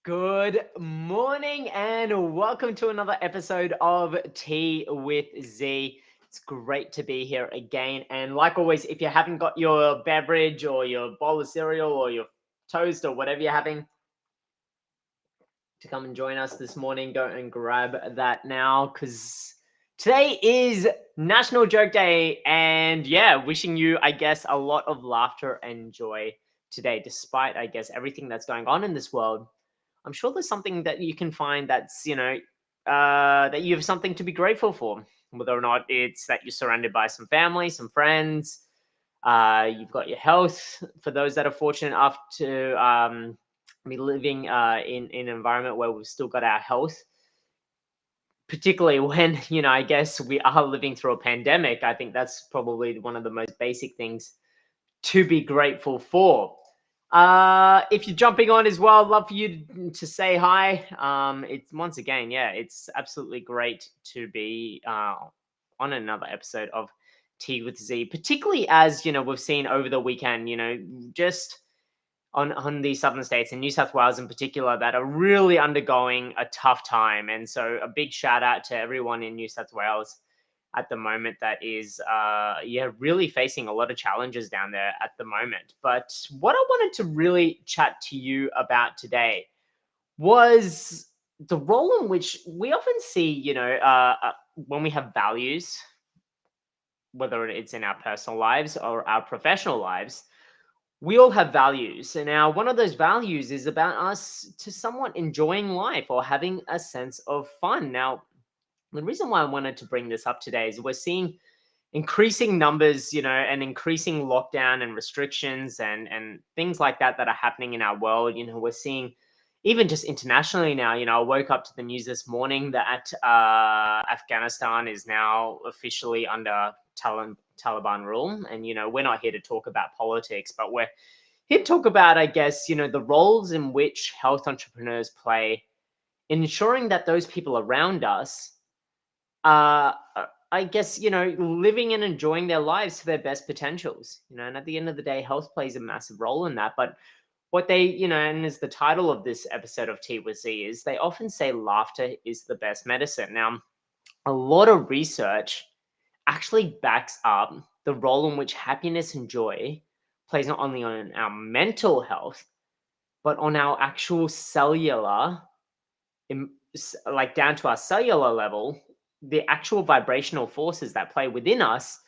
Good morning and welcome to another episode of Tea with Z. It's great to be here again. And like always, if you haven't got your beverage or your bowl of cereal or your toast or whatever you're having to come and join us this morning, go and grab that now because today is National Joke Day. And yeah, wishing you, I guess, a lot of laughter and joy today, despite, I guess, everything that's going on in this world. I'm sure there's something that you can find that's, that you have something to be grateful for, whether or not it's that you're surrounded by some family, some friends, you've got your health. For those that are fortunate enough to be living in an environment where we've still got our health, particularly when, I guess we are living through a pandemic, I think that's probably one of the most basic things to be grateful for. If you're jumping on as well, I'd love for you to say hi. It's once again, yeah, it's absolutely great to be on another episode of Tea with Z, particularly as we've seen over the weekend, just on the southern states and New South Wales in particular that are really undergoing a tough time. And so a big shout out to everyone in New South Wales at the moment that is really facing a lot of challenges down there at the moment. But what I wanted to really chat to you about today was the role in which we often see, when we have values, whether it's in our personal lives or our professional lives, we all have values. And now one of those values is about us to somewhat enjoying life or having a sense of fun. Now, the reason why I wanted to bring this up today is we're seeing increasing numbers, and increasing lockdown and restrictions and things like that are happening in our world. We're seeing even just internationally now. I woke up to the news this morning that Afghanistan is now officially under Taliban rule. And we're not here to talk about politics, but we're here to talk about, I guess, the roles in which health entrepreneurs play in ensuring that those people around us I guess, living and enjoying their lives to their best potentials, and at the end of the day, health plays a massive role in that. But what they, and as the title of this episode of Tea with Z is, they often say laughter is the best medicine. Now, a lot of research actually backs up the role in which happiness and joy plays not only on our mental health, but on our actual cellular, like down to our cellular level, the actual vibrational forces that play within us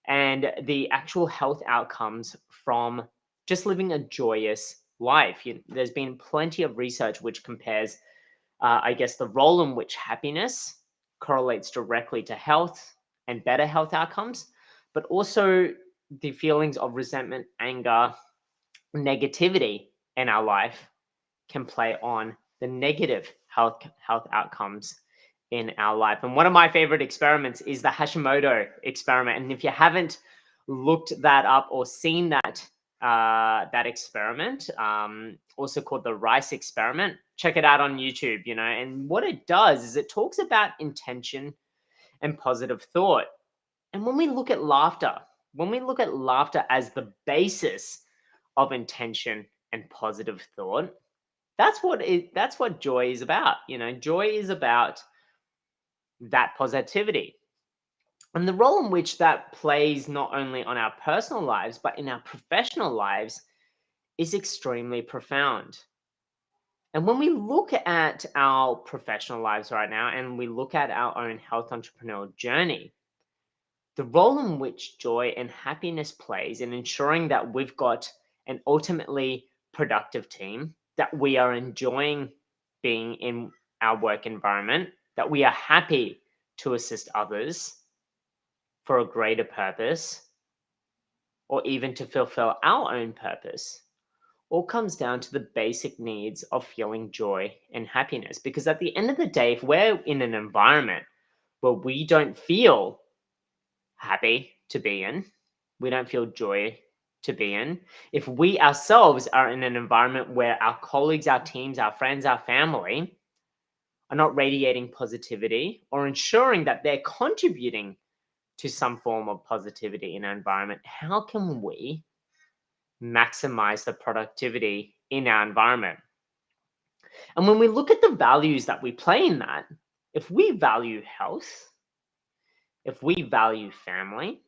and the actual health outcomes from just living a joyous life. There's been plenty of research which compares, I guess, the role in which happiness correlates directly to health and better health outcomes, but also the feelings of resentment, anger, negativity in our life can play on the negative health outcomes in our life. And one of my favorite experiments is the Hashimoto experiment. And if you haven't looked that up or seen that experiment, also called the rice experiment, check it out on YouTube. And what it does is it talks about intention and positive thought. And when we look at laughter as the basis of intention and positive thought, that's what joy is about. Joy is about that positivity. And the role in which that plays not only on our personal lives, but in our professional lives is extremely profound. And when we look at our professional lives right now and we look at our own health entrepreneurial journey, the role in which joy and happiness plays in ensuring that we've got an ultimately productive team, that we are enjoying being in our work environment, that we are happy to assist others for a greater purpose, or even to fulfill our own purpose, all comes down to the basic needs of feeling joy and happiness. Because at the end of the day, if we're in an environment where we don't feel happy to be in, we don't feel joy to be in, if we ourselves are in an environment where our colleagues, our teams, our friends, our family are not radiating positivity or ensuring that they're contributing to some form of positivity in our environment, how can we maximize the productivity in our environment? And when we look at the values that we play in that, if we value health, if we value family,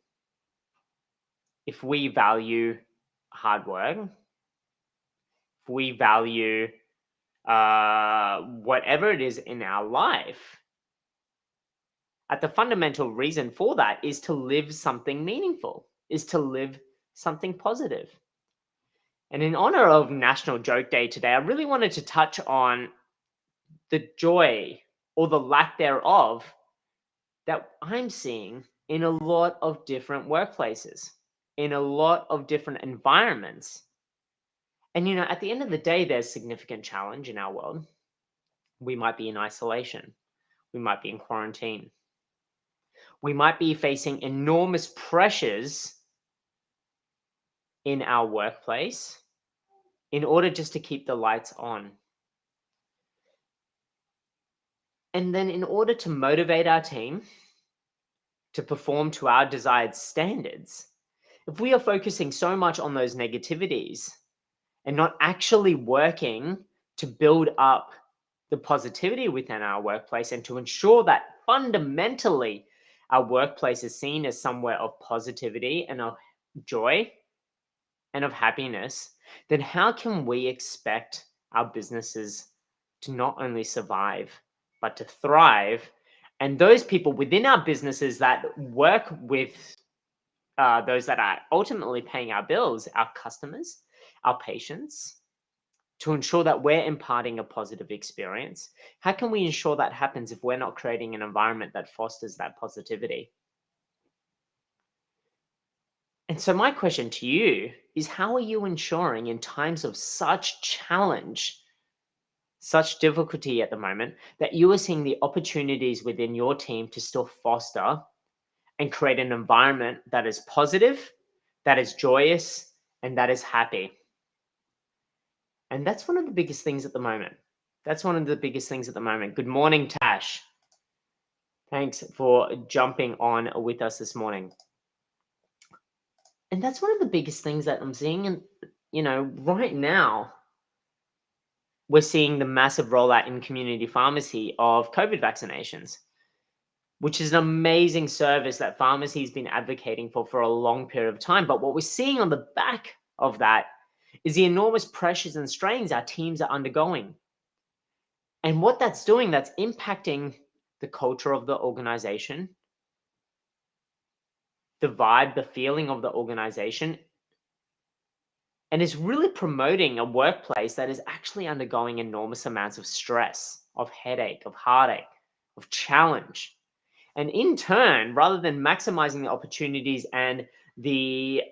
if we value hard work, if we value whatever it is in our life, at the fundamental reason for that is to live something meaningful, is to live something positive. And in honor of National Joke Day today, I really wanted to touch on the joy or the lack thereof that I'm seeing in a lot of different workplaces, in a lot of different environments. And, at the end of the day, there's significant challenge in our world. We might be in isolation. We might be in quarantine. We might be facing enormous pressures in our workplace in order just to keep the lights on. And then, in order to motivate our team to perform to our desired standards, if we are focusing so much on those negativities and not actually working to build up the positivity within our workplace and to ensure that fundamentally our workplace is seen as somewhere of positivity and of joy and of happiness, then how can we expect our businesses to not only survive, but to thrive? And those people within our businesses that work with those that are ultimately paying our bills, our customers, our patients, to ensure that we're imparting a positive experience. How can we ensure that happens if we're not creating an environment that fosters that positivity? And so, my question to you is, how are you ensuring in times of such challenge, such difficulty at the moment, that you are seeing the opportunities within your team to still foster and create an environment that is positive, that is joyous, and that is happy? And that's one of the biggest things at the moment. That's one of the biggest things at the moment. Good morning, Tash. Thanks for jumping on with us this morning. And that's one of the biggest things that I'm seeing. And, right now, we're seeing the massive rollout in community pharmacy of COVID vaccinations, which is an amazing service that pharmacy's been advocating for a long period of time. But what we're seeing on the back of that is the enormous pressures and strains our teams are undergoing. And what that's doing, that's impacting the culture of the organization, the vibe, the feeling of the organization, and is really promoting a workplace that is actually undergoing enormous amounts of stress, of headache, of heartache, of challenge. And in turn, rather than maximizing the opportunities and the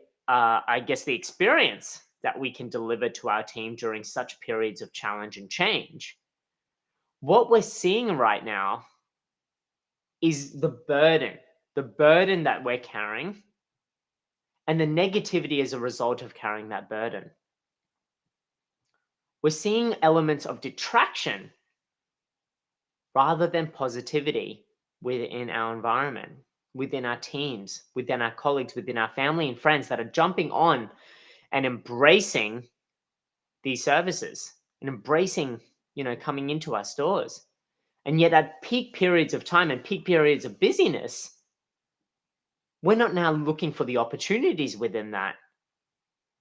experience that we can deliver to our team during such periods of challenge and change, what we're seeing right now is the burden that we're carrying, and the negativity as a result of carrying that burden. We're seeing elements of detraction rather than positivity within our environment, within our teams, within our colleagues, within our family and friends that are jumping on and embracing these services and embracing, coming into our stores. And yet at peak periods of time and peak periods of busyness, we're not now looking for the opportunities within that.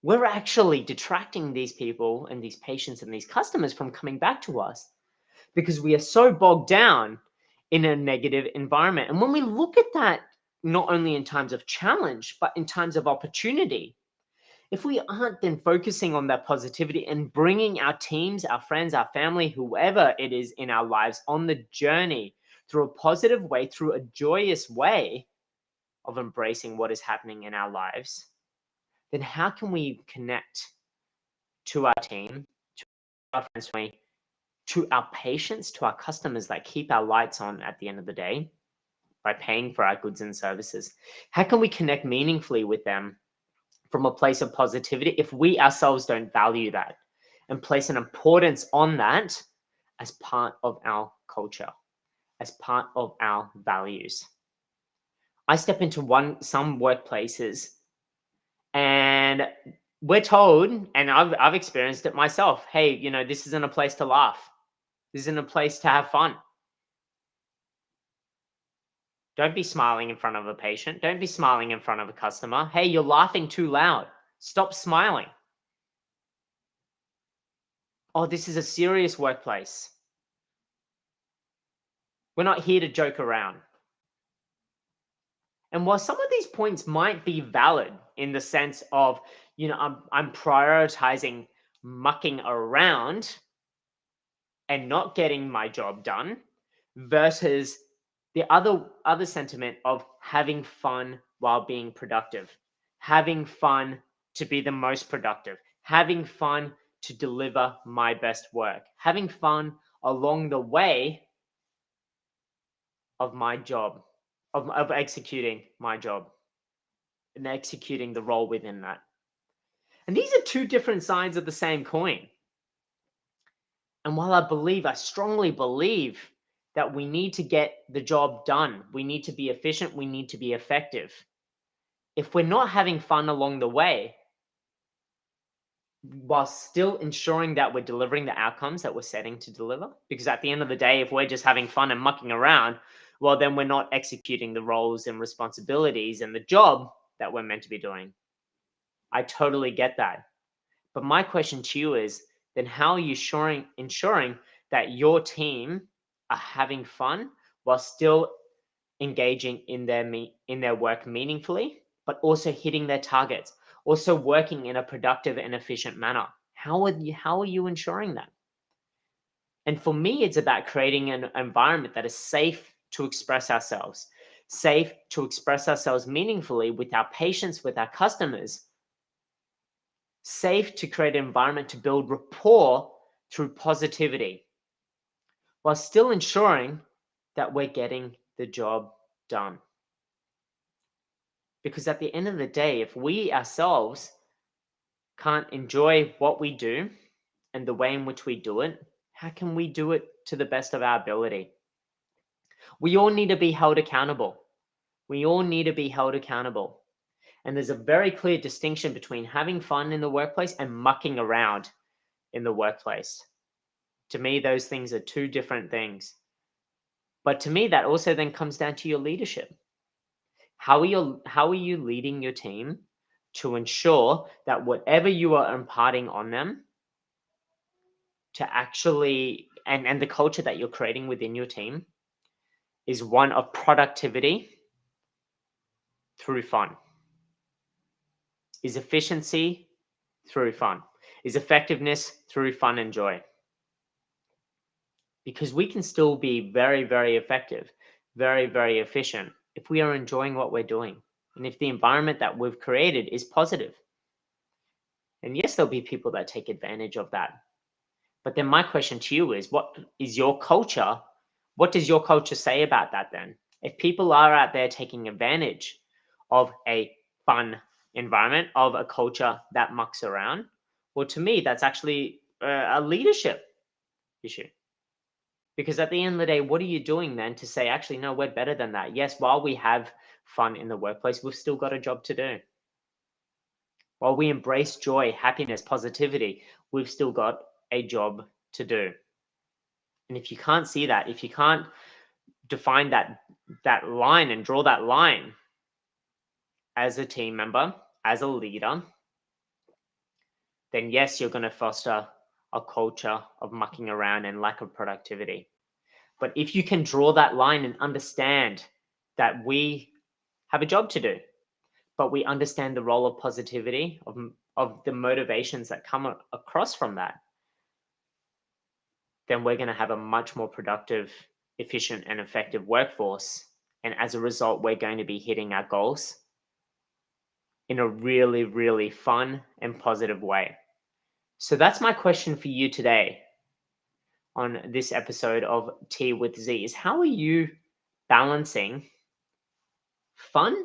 We're actually detracting these people and these patients and these customers from coming back to us because we are so bogged down in a negative environment. And when we look at that, not only in times of challenge, but in times of opportunity, if we aren't then focusing on that positivity and bringing our teams, our friends, our family, whoever it is in our lives on the journey through a positive way, through a joyous way of embracing what is happening in our lives, then how can we connect to our team, to our friends, to our patients, to our customers that keep our lights on at the end of the day by paying for our goods and services? How can we connect meaningfully with them from a place of positivity if we ourselves don't value that and place an importance on that as part of our culture, as part of our values? I step into some workplaces and we're told, and I've experienced it myself, hey, this isn't a place to laugh. This isn't a place to have fun. Don't be smiling in front of a patient. Don't be smiling in front of a customer. Hey, you're laughing too loud. Stop smiling. Oh, this is a serious workplace. We're not here to joke around. And while some of these points might be valid in the sense of, I'm prioritizing mucking around and not getting my job done versus the other sentiment of having fun while being productive, having fun to be the most productive, having fun to deliver my best work, having fun along the way of my job, of executing my job and executing the role within that. And these are two different sides of the same coin. And while I strongly believe that we need to get the job done, we need to be efficient, we need to be effective. If we're not having fun along the way, while still ensuring that we're delivering the outcomes that we're setting to deliver, because at the end of the day, if we're just having fun and mucking around, well, then we're not executing the roles and responsibilities and the job that we're meant to be doing. I totally get that. But my question to you is, then how are you ensuring that your team are having fun while still engaging in their work meaningfully, but also hitting their targets, also working in a productive and efficient manner? How are you ensuring that? And for me, it's about creating an environment that is safe to express ourselves, safe to express ourselves meaningfully with our patients, with our customers, safe to create an environment to build rapport through positivity while still ensuring that we're getting the job done. Because at the end of the day, if we ourselves can't enjoy what we do and the way in which we do it, how can we do it to the best of our ability? We all need to be held accountable. We all need to be held accountable. And there's a very clear distinction between having fun in the workplace and mucking around in the workplace. To me, those things are two different things. But to me, that also then comes down to your leadership. How are you leading your team to ensure that whatever you are imparting on them to actually and the culture that you're creating within your team is one of productivity through fun, is efficiency through fun, is effectiveness through fun and joy. Because we can still be very, very effective, very, very efficient if we are enjoying what we're doing and if the environment that we've created is positive. And yes, there'll be people that take advantage of that. But then my question to you is, what is your culture? What does your culture say about that then? If people are out there taking advantage of a fun environment, of a culture that mucks around, well, to me, that's actually a leadership issue. Because at the end of the day, what are you doing then to say, actually, no, we're better than that? Yes, while we have fun in the workplace, we've still got a job to do. While we embrace joy, happiness, positivity, we've still got a job to do. And if you can't see that, if you can't define that line and draw that line as a team member, as a leader, then yes, you're going to foster a culture of mucking around and lack of productivity. But if you can draw that line and understand that we have a job to do, but we understand the role of positivity, of the motivations that come across from that, then we're going to have a much more productive, efficient, and effective workforce. And as a result, we're going to be hitting our goals in a really, really fun and positive way. So that's my question for you today on this episode of Tea with Z is, how are you balancing fun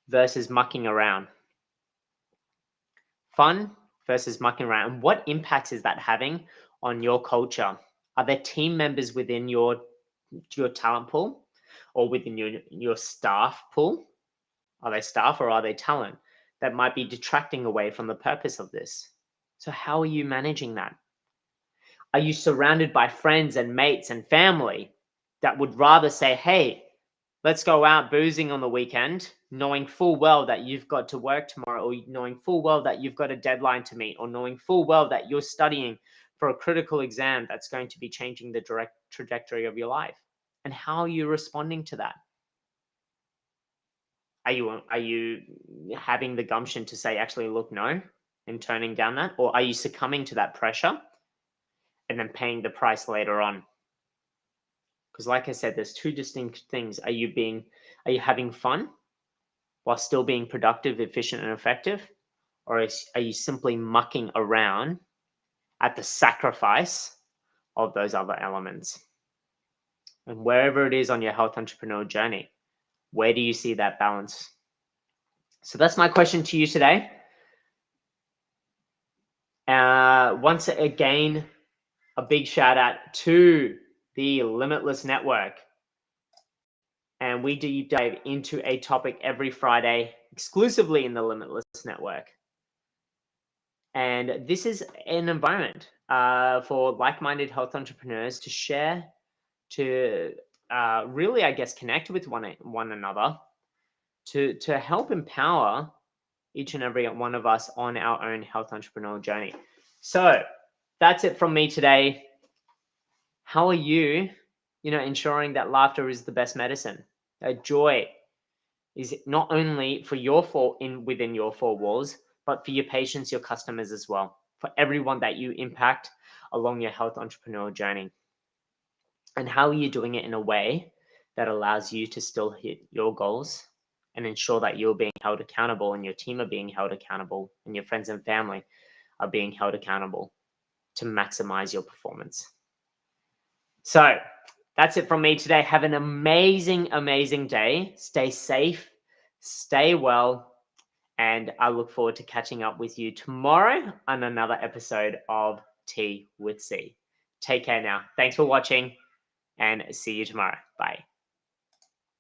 versus mucking around? Fun versus mucking around. And what impacts is that having on your culture? Are there team members within your talent pool or within your staff pool? Are they staff or are they talent that might be detracting away from the purpose of this? So how are you managing that? Are you surrounded by friends and mates and family that would rather say, hey, let's go out boozing on the weekend, knowing full well that you've got to work tomorrow, or knowing full well that you've got a deadline to meet, or knowing full well that you're studying for a critical exam that's going to be changing the direct trajectory of your life? And how are you responding to that? Are you having the gumption to say, actually, look, no, and turning down that? Or are you succumbing to that pressure and then paying the price later on? Because like I said, there's two distinct things. Are you having fun while still being productive, efficient, and effective? Or are you simply mucking around at the sacrifice of those other elements? And wherever it is on your health entrepreneurial journey, where do you see that balance? So that's my question to you today. Once again, a big shout out to the Limitless Network. And we deep dive into a topic every Friday exclusively in the Limitless Network. And this is an environment for like-minded health entrepreneurs to share, to really, I guess, connect with one another, to help empower each and every one of us on our own health entrepreneurial journey. So that's it from me today. How are you, ensuring that laughter is the best medicine? Joy is not only for within your four walls, but for your patients, your customers as well, for everyone that you impact along your health entrepreneurial journey. And how are you doing it in a way that allows you to still hit your goals and ensure that you're being held accountable and your team are being held accountable and your friends and family are being held accountable to maximize your performance? So that's it from me today. Have an amazing, amazing day. Stay safe, stay well, and I look forward to catching up with you tomorrow on another episode of Tea with C. Take care now. Thanks for watching, and see you tomorrow. Bye.